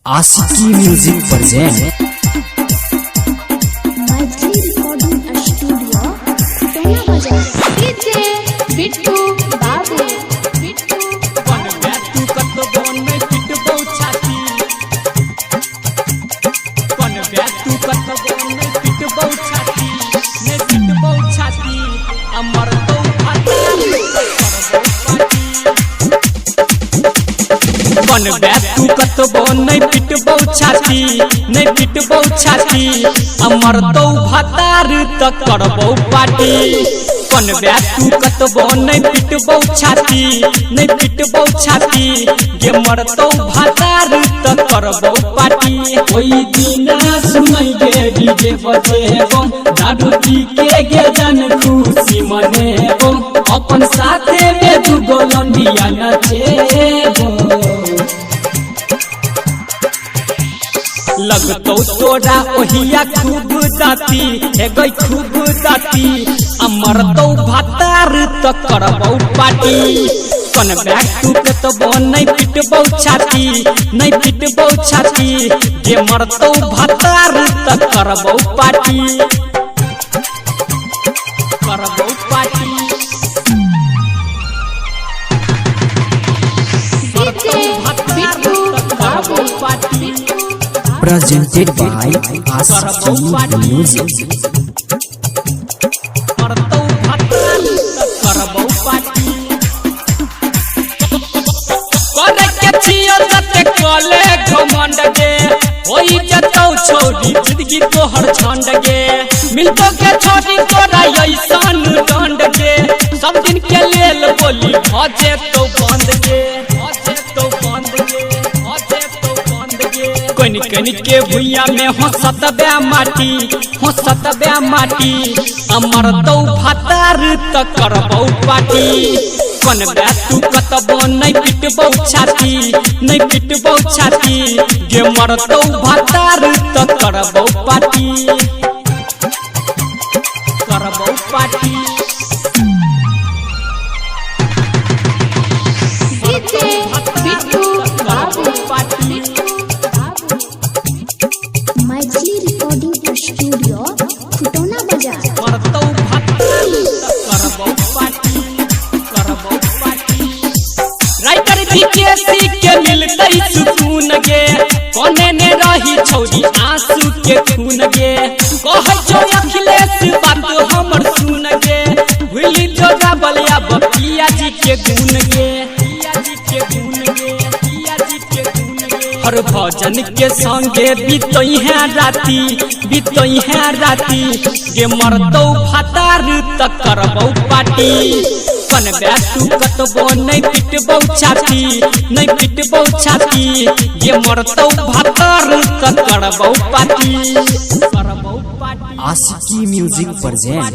आशिकी music present Maithili recording studio टोला बाजार DJ Bittu बाबू बिट्टू बन गया तू कतबो नहीं पिटबो छाती बन गया तू कतबो नहीं पिटबो छाती अमर तो बन गया तू कतबो नहीं पिटबो छाती अमर तो भतार तक करबो पार्टी बन गया तू कतबो नहीं पिटबो छाती गे मरतो भतार तक करबो पार्टी ओई दिना सुनई गे डीजे बजेबो दारू पी के गे जन खुशी मनेबो अपन साथे में दू गोलंडिया नचेबो लगतो तोरा ओहिया खूब दाती हे गई खूब दाती अमर तो भतार तक करबो पार्टी कन बैग तू कतबो नहीं पिटबो छाती जे मरतो भतार तक करबो पार्टी डीजे बिट्टू बाबू party presented by Aashiqui music. मरतो भतार तक करबो पार्टी करे के छियो जते कले घमंड गे होई जतौ छोड़ी जिंदगी तोहर छंड गे मिलतो के छोड़ी तोरा ऐसन दंड गे सब दिन के लेल बोली भजे तो बंद गे कनी के भुइया में हंसत बे माटी अमर तो भतार तक करबो पार्टी कन बे तू कतबो नहीं पिटबो छाती गे मरतो भतार तक करबो पार्टी डीजे बिट्टू बाबू मैथिली रिकॉर्डिंग स्टूडियो टोला बाजार मरतो भतार तक करबो पार्टी राइटर बीकेसी के मिलतई सुकून गे कोने ने रही छौरी आंसू के खून गे कह जो अखिलेश बात हमर सुन गे भूली जो बलिया बपिया जी के गुण गे हर भजन के संगे बीतई है राती गे मरतो भतार तक करबो पार्टी कन बे तू कतबो नहीं पिटबो छाती गे मरतो भतार तक करबो पार्टी आशिकी म्यूजिक प्रेजेंट